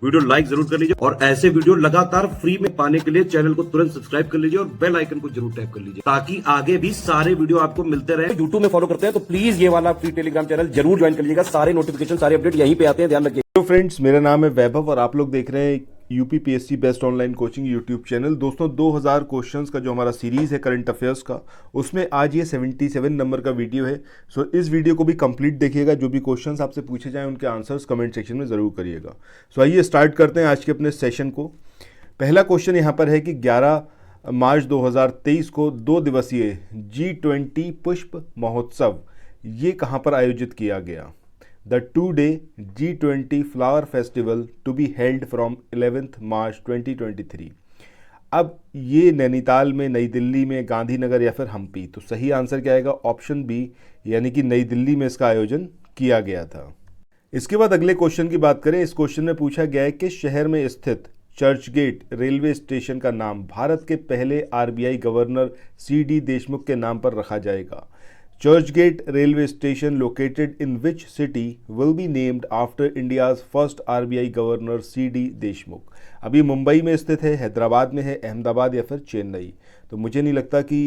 Video like जरूर कर लीजिए और ऐसे वीडियो लगातार फ्री में पाने के लिए चैनल को तुरंत सब्सक्राइब कर लीजिए और बेल आइकन को जरूर टैप कर लीजिए ताकि आगे भी सारे वीडियो आपको मिलते रहे। यूट्यूब में फॉलो करते हैं तो प्लीज ये वाला फ्री टेलीग्राम चैनल जरूर ज्वाइन कर लीजिएगा। सारे नोटिफिकेशन सारे अपडेट यहीं पे आते हैं, ध्यान रखिए। तो फ्रेंड्स, मेरा नाम है वैभव और आप लोग देख रहे हैं UPPSC best online coaching YouTube channel. दोस्तों, 2000 क्वेश्चंस का जो हमारा सीरीज़ है करंट अफेयर्स का, उसमें आज ये 77 नंबर का वीडियो है। सो इस वीडियो को भी कंप्लीट देखिएगा। जो भी क्वेश्चंस आपसे पूछे जाएं उनके आंसर्स कमेंट सेक्शन में ज़रूर करिएगा। सो आइए स्टार्ट करते हैं आज के अपने सेशन को। पहला क्वेश्चन यहाँ पर है कि 11 मार्च 2023 को 2 दिवसीय G20 पुष्प महोत्सव ये कहाँ पर आयोजित किया गया? The 2-day G20 Flower Festival to be held from 11th March 2023। अब ये नैनीताल में, नई दिल्ली में, गांधीनगर या फिर हम्पी? तो सही आंसर क्या आएगा? ऑप्शन बी, यानी कि नई दिल्ली में इसका आयोजन किया गया था। इसके बाद अगले क्वेश्चन की बात करें। इस क्वेश्चन में पूछा गया है कि शहर में स्थित चर्चगेट रेलवे स्टेशन का नाम भारत के पहले आरबीआई गवर्नर CD देशमुख के नाम पर रखा जाएगा। Churchgate railway station located in which city will be named after India's first RBI governor CD Deshmukh? अब ये मुंबई में स्थित है, हैदराबाद में है, अहमदाबाद या फिर चेन्नई? तो मुझे नहीं लगता कि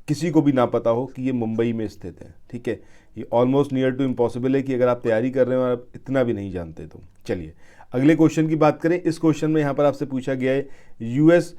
किसी को भी ना पता हो कि ये मुंबई में स्थित है। ठीक है, ये ऑलमोस्ट नियर टू इम्पॉसिबल है कि अगर आप तैयारी कर रहे हो और आप इतना भी नहीं जानते तो। चलिए अगले क्वेश्चन की बात करें। इस क्वेश्चन में यहाँ पर आपसे पूछा गया है US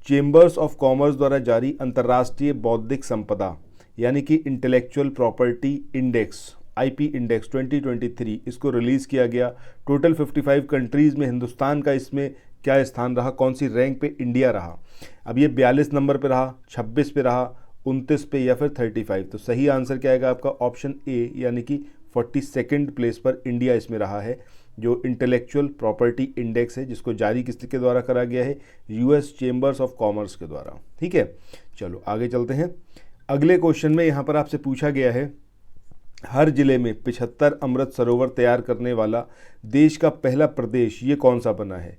चेम्बर्स ऑफ कॉमर्स द्वारा जारी अंतर्राष्ट्रीय बौद्धिक संपदा यानी कि intellectual property index IP index 2023 इसको रिलीज़ किया गया। टोटल 55 कंट्रीज़ में हिंदुस्तान का इसमें क्या स्थान रहा? कौन सी रैंक पे इंडिया रहा? अब ये 42 नंबर पे रहा, 26 पे रहा, 29 पे या फिर 35? तो सही आंसर क्या आएगा आपका? ऑप्शन ए, यानी कि 42nd प्लेस पर इंडिया इसमें रहा है। जो इंटेलेक्चुअल प्रॉपर्टी इंडेक्स है जिसको जारी किसके द्वारा करा गया है? US चेम्बर्स ऑफ कॉमर्स के द्वारा। ठीक है, चलो आगे चलते हैं। अगले क्वेश्चन में यहाँ पर आपसे पूछा गया है, हर जिले में 75 अमृत सरोवर तैयार करने वाला देश का पहला प्रदेश ये कौन सा बना है?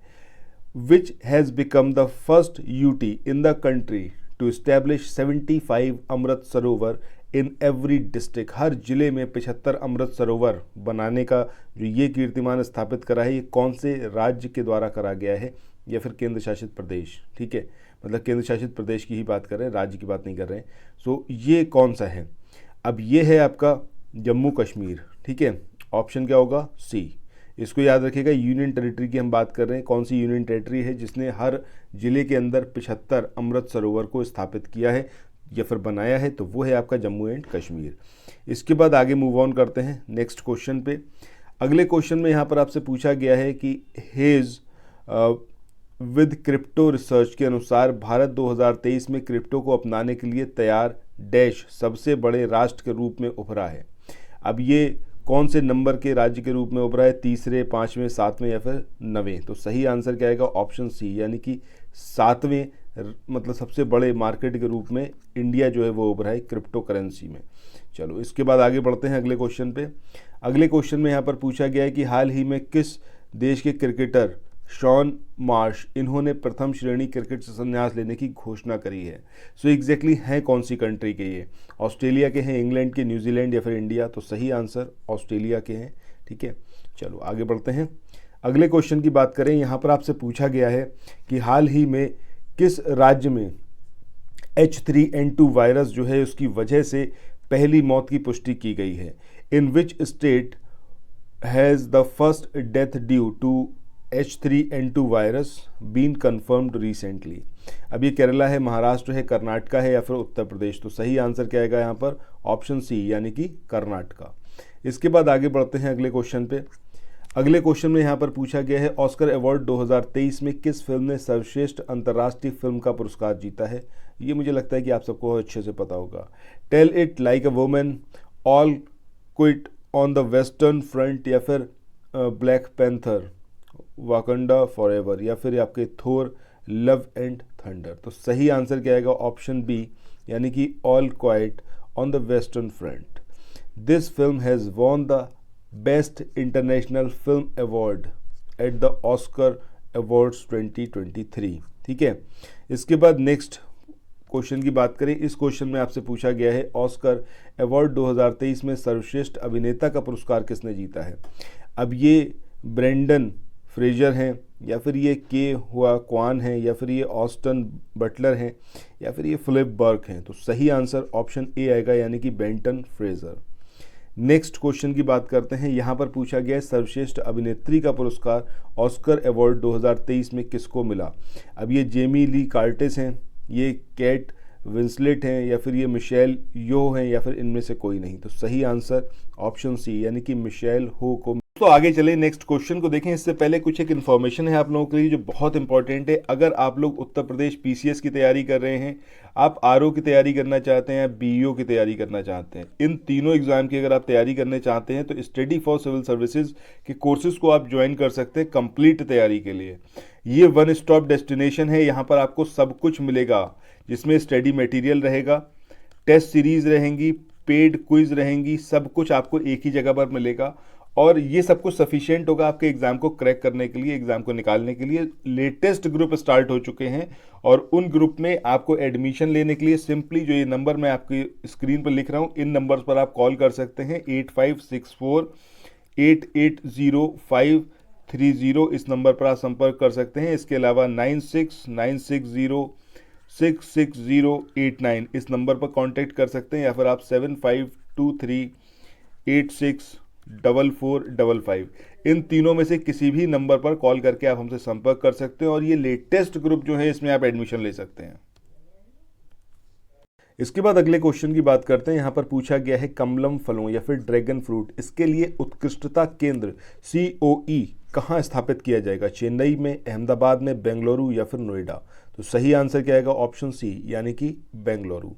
Which has become the first UT in the country to establish 75 Amrit Sarovar in every district? हर जिले में 75 अमृत सरोवर बनाने का जो ये कीर्तिमान स्थापित करा है, ये कौन से राज्य के द्वारा करा गया है या फिर केंद्र शासित प्रदेश? ठीक है, मतलब केंद्र शासित प्रदेश की ही बात कर रहे हैं, राज्य की बात नहीं कर रहे हैं। सो ये कौन सा है? अब ये है आपका जम्मू कश्मीर। ठीक है, ऑप्शन क्या होगा? सी। इसको याद रखिएगा, यूनियन टेरिटरी की हम बात कर रहे हैं। कौन सी यूनियन टेरिटरी है जिसने हर जिले के अंदर 75 अमृत सरोवर को स्थापित किया है या फिर बनाया है? तो वो है आपका जम्मू एंड कश्मीर। इसके बाद आगे मूव ऑन करते हैं नेक्स्ट क्वेश्चन पे। अगले क्वेश्चन में यहाँ पर आपसे पूछा गया है कि हेज विद क्रिप्टो रिसर्च के अनुसार भारत 2023 में क्रिप्टो को अपनाने के लिए तैयार डैश सबसे बड़े राष्ट्र के रूप में उभरा है। अब ये कौन से नंबर के राज्य के रूप में उभरा है? तीसरे, 5वें, 7वें या फिर 9वें? तो सही आंसर क्या आएगा? ऑप्शन सी, यानी कि 7वें, मतलब सबसे बड़े मार्केट के रूप में इंडिया जो है वो उभरा है क्रिप्टो करेंसी में। चलो इसके बाद आगे बढ़ते हैं अगले क्वेश्चन पे। अगले क्वेश्चन में यहाँ पर पूछा गया है कि हाल ही में किस देश के क्रिकेटर शॉन मार्श इन्होंने प्रथम श्रेणी क्रिकेट से संन्यास लेने की घोषणा करी है? सो एग्जैक्टली हैं कौन सी कंट्री के ये? ऑस्ट्रेलिया के हैं, इंग्लैंड के, न्यूजीलैंड या फिर इंडिया? तो सही आंसर ऑस्ट्रेलिया के हैं। ठीक है, चलो आगे बढ़ते हैं। अगले क्वेश्चन की बात करें। यहाँ पर आपसे पूछा गया है कि हाल ही में किस राज्य में H3N2 वायरस जो है उसकी वजह से पहली मौत की पुष्टि की गई है? In which state has the first death due to H3N2 virus been confirmed recently? अब ये केरला है, महाराष्ट्र है, कर्नाटका है या फिर उत्तर प्रदेश? तो सही आंसर क्या आएगा यहाँ पर? ऑप्शन सी, यानी कि कर्नाटका। इसके बाद आगे बढ़ते हैं अगले क्वेश्चन पे। अगले क्वेश्चन में यहाँ पर पूछा गया है, ऑस्कर अवार्ड 2023 में किस फिल्म ने सर्वश्रेष्ठ अंतर्राष्ट्रीय फिल्म का पुरस्कार जीता है? ये मुझे लगता है कि आप सबको अच्छे से पता होगा। Tell it like a woman, all quiet on the western front या फिर ब्लैक पैंथर, वाकंडा फॉरएवर या फिर आपके थोर लव एंड थंडर? तो सही आंसर क्या आएगा? ऑप्शन बी, यानी कि all quite on the western front. This film has won the best international film award at the Oscar awards 2023। ठीक है, इसके बाद नेक्स्ट क्वेश्चन की बात करें। इस क्वेश्चन में आपसे पूछा गया है, ऑस्कर अवार्ड 2023 में सर्वश्रेष्ठ अभिनेता का पुरस्कार किसने जीता है? अब ये ब्रेंडन फ्रेजर हैं, या फिर ये के हुआ क्वान हैं, या फिर ये ऑस्टन बटलर हैं, या फिर ये फिलिप बर्क हैं। तो सही आंसर ऑप्शन ए आएगा, यानी कि बेंटन फ्रेजर। नेक्स्ट क्वेश्चन की बात करते हैं। यहाँ पर पूछा गया है सर्वश्रेष्ठ अभिनेत्री का पुरस्कार ऑस्कर अवार्ड 2023 में किसको मिला। अब ये जेमी ली कर्टिस हैं, ये केट विंसलेट हैं, या फिर ये मिशेल यो हैं, या फिर इनमें से कोई नहीं। तो सही आंसर ऑप्शन सी, यानी कि मिशेल हो को। तो आगे चले नेक्स्ट क्वेश्चन को देखें। इससे पहले कुछ एक इन्फॉर्मेशन है आप लोगों के लिए जो बहुत इंपॉर्टेंट है। अगर आप लोग उत्तर प्रदेश पीसीएस की तैयारी कर रहे हैं, आप आरओ की तैयारी करना चाहते हैं, बीईओ की तैयारी करना चाहते हैं, इन तीनों एग्जाम की अगर आप तैयारी करने चाहते हैं तो स्टडी फॉर सिविल सर्विसेज के कोर्सेज को आप ज्वाइन कर सकते हैं कंप्लीट तैयारी के लिए। ये वन स्टॉप डेस्टिनेशन है, यहाँ पर आपको सब कुछ मिलेगा, जिसमें स्टडी मटेरियल रहेगा, टेस्ट सीरीज रहेंगी, पेड क्विज रहेंगी, सब कुछ आपको एक ही जगह पर मिलेगा। और ये सब कुछ सफिशिएंट होगा आपके एग्जाम को क्रैक करने के लिए, एग्जाम को निकालने के लिए। लेटेस्ट ग्रुप स्टार्ट हो चुके हैं और उन ग्रुप में आपको एडमिशन लेने के लिए सिंपली जो ये नंबर मैं आपकी स्क्रीन पर लिख रहा हूँ, इन नंबर्स पर आप कॉल कर सकते हैं। 8564880530 इस नंबर पर आप संपर्क कर सकते हैं। इसके अलावा 9696066089 इस नंबर पर कांटेक्ट कर सकते हैं, या फिर आप 7523864455 इन तीनों में से किसी भी नंबर पर कॉल करके आप हमसे संपर्क कर सकते हैं और ये लेटेस्ट ग्रुप जो है इसमें आप एडमिशन ले सकते हैं। इसके बाद अगले क्वेश्चन की बात करते हैं। यहाँ पर पूछा गया है कमलम फलों या फिर ड्रैगन फ्रूट, इसके लिए उत्कृष्टता केंद्र COE कहाँ स्थापित किया जाएगा। चेन्नई में, अहमदाबाद में, बेंगलुरु या फिर नोएडा। तो सही आंसर क्या आएगा, ऑप्शन सी, यानी कि बेंगलुरु।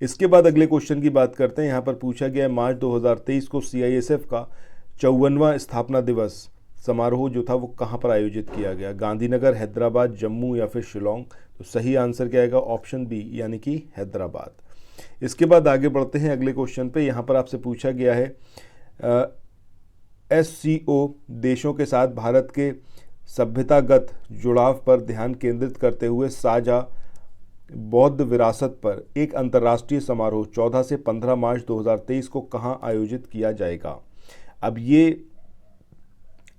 इसके बाद अगले क्वेश्चन की बात करते हैं। यहाँ पर पूछा गया है मार्च 2023 को CISF का 54वां स्थापना दिवस समारोह जो था वो कहाँ पर आयोजित किया गया। गांधीनगर, हैदराबाद, जम्मू या फिर शिलोंग। तो सही आंसर क्या आएगा, ऑप्शन बी, यानी कि हैदराबाद। इसके बाद आगे बढ़ते हैं अगले क्वेश्चन पे। यहाँ पर आपसे पूछा गया है SCO देशों के साथ भारत के सभ्यतागत जुड़ाव पर ध्यान केंद्रित करते हुए साझा बौद्ध विरासत पर एक अंतर्राष्ट्रीय समारोह 14 से 15 मार्च 2023 को कहाँ आयोजित किया जाएगा। अब ये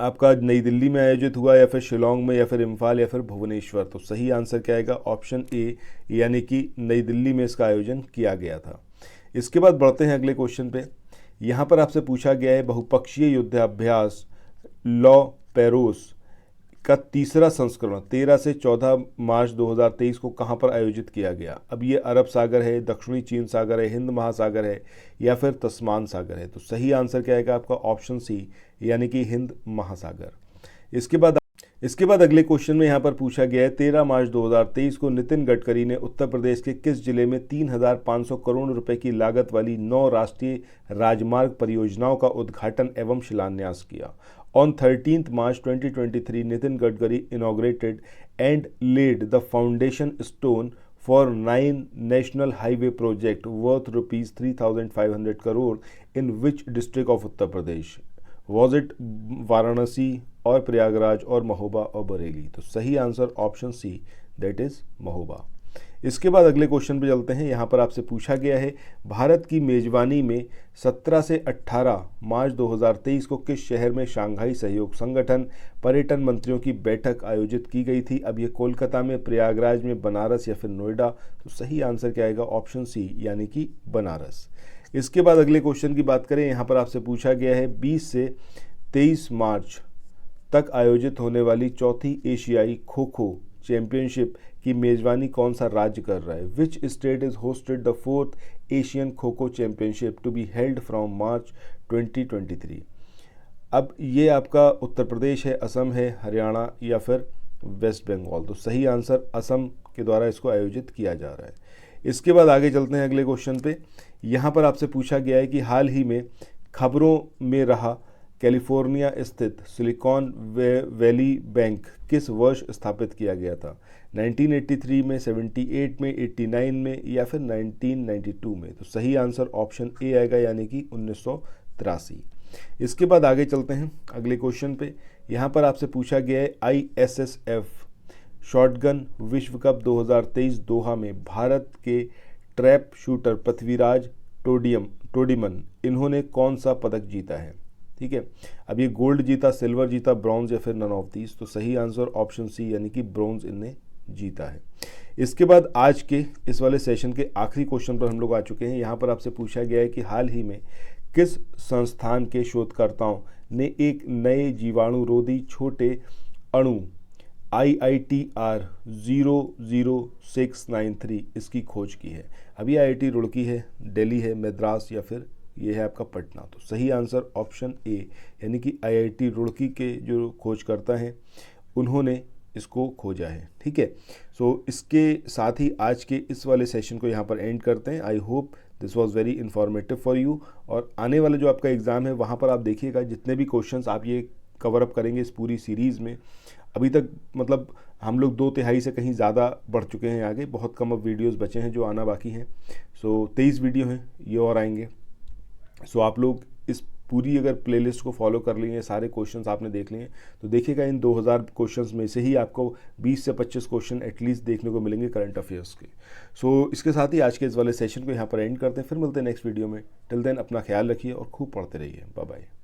आपका नई दिल्ली में आयोजित हुआ, या फिर शिलोंग में, या फिर इम्फाल, या फिर भुवनेश्वर। तो सही आंसर क्या आएगा, ऑप्शन ए, यानी कि नई दिल्ली में इसका आयोजन किया गया था। इसके बाद बढ़ते हैं अगले क्वेश्चन पे। यहाँ पर आपसे पूछा गया है बहुपक्षीय युद्धाभ्यास लॉ पेरोस का तीसरा संस्करण 13 से 14 मार्च 2023 को कहाँ पर आयोजित किया गया। अब ये अरब सागर है, दक्षिणी चीन सागर है, हिंद महासागर है, या फिर तस्मान सागर है। तो सही आंसर क्या आएगा आपका, ऑप्शन सी, यानी कि हिंद महासागर। इसके बाद अगले क्वेश्चन में यहाँ पर पूछा गया है 13 मार्च 2023 को नितिन गडकरी ने उत्तर प्रदेश के किस जिले में 3,500 करोड़ रुपए की लागत वाली 9 राष्ट्रीय राजमार्ग परियोजनाओं का उद्घाटन एवं शिलान्यास किया। On 13th March 2023, Nitin Gadkari inaugurated and laid the foundation stone for 9 national highway project worth rupees 3,500 crore in which district of Uttar Pradesh? Was it Varanasi और प्रयागराज और महोबा और बरेली। तो सही answer option C, that is Mahoba. इसके बाद अगले question पे चलते हैं। यहाँ पर आपसे पूछा गया है भारत की मेजबानी में 17 से 18 मार्च 2023 को किस शहर में शंघाई सहयोग संगठन पर्यटन मंत्रियों की बैठक आयोजित की गई थी। अब ये कोलकाता में, प्रयागराज में, बनारस या फिर नोएडा। तो सही आंसर क्या आएगा, ऑप्शन सी, यानी कि बनारस। इसके बाद अगले क्वेश्चन की बात करें। यहाँ पर आपसे पूछा गया है 20 से 23 मार्च तक आयोजित होने वाली चौथी एशियाई खो खो चैंपियनशिप की मेजबानी कौन सा राज्य कर रहा है। Which state is hosted the 4th Asian kho kho championship to be held from March 2023। अब ये आपका उत्तर प्रदेश है, असम है, हरियाणा या फिर वेस्ट बंगाल। तो सही आंसर असम के द्वारा इसको आयोजित किया जा रहा है। इसके बाद आगे चलते हैं अगले क्वेश्चन पे। यहाँ पर आपसे पूछा गया है कि हाल ही में खबरों में रहा कैलिफोर्निया स्थित सिलिकॉन वैली बैंक किस वर्ष स्थापित किया गया था। 1983 में, 78 में, 89 में या फिर 1992 में। तो सही आंसर ऑप्शन ए आएगा, यानी कि 1983। इसके बाद आगे चलते हैं अगले क्वेश्चन पे। यहाँ पर आपसे पूछा गया है ISSF शॉटगन विश्व कप 2023 दोहा में भारत के ट्रैप शूटर पृथ्वीराज टोडिमन इन्होंने कौन सा पदक जीता है। ठीक है। अब ये गोल्ड जीता, सिल्वर जीता, ब्रॉन्ज या फिर नन ऑफ दीज, तो सही आंसर ऑप्शन सी यानी कि ब्रॉन्ज इनने जीता है। इसके बाद आज के इस वाले सेशन के आखिरी क्वेश्चन पर हम लोग आ चुके हैं। यहाँ पर आपसे पूछा गया है कि हाल ही में किस संस्थान के शोधकर्ताओं ने एक नए जीवाणुरोधी छोटे अणु IITR 00693 इसकी खोज की है। अभी IIT रुड़की है, दिल्ली है, मद्रास या फिर ये है आपका पटना। तो सही आंसर ऑप्शन ए यानी कि IIT रुड़की के जो खोजकर्ता हैं उन्होंने इसको खोजा है। ठीक है। सो इसके साथ ही आज के इस वाले सेशन को यहाँ पर एंड करते हैं। I hope this was very informative for you. और आने वाला जो आपका एग्ज़ाम है वहाँ पर आप देखिएगा जितने भी क्वेश्चंस आप ये कवर अप करेंगे इस पूरी सीरीज़ में, अभी तक मतलब हम लोग 2/3 से कहीं ज़्यादा बढ़ चुके हैं आगे, बहुत कम अब वीडियोज़ बचे हैं जो आना बाकी हैं। सो 23 वीडियो हैं, ये और आएंगे। सो आप लोग इस पूरी अगर प्लेलिस्ट को फॉलो कर लिए, सारे क्वेश्चंस आपने देख लिए, तो देखिएगा इन 2000 क्वेश्चंस में से ही आपको 20 से 25 क्वेश्चन एटलीस्ट देखने को मिलेंगे करंट अफेयर्स के। सो इसके साथ ही आज के इस वाले सेशन को यहाँ पर एंड करते हैं, फिर मिलते हैं नेक्स्ट वीडियो में। टिल देन अपना ख्याल रखिए और खूब पढ़ते रहिए। Bye bye.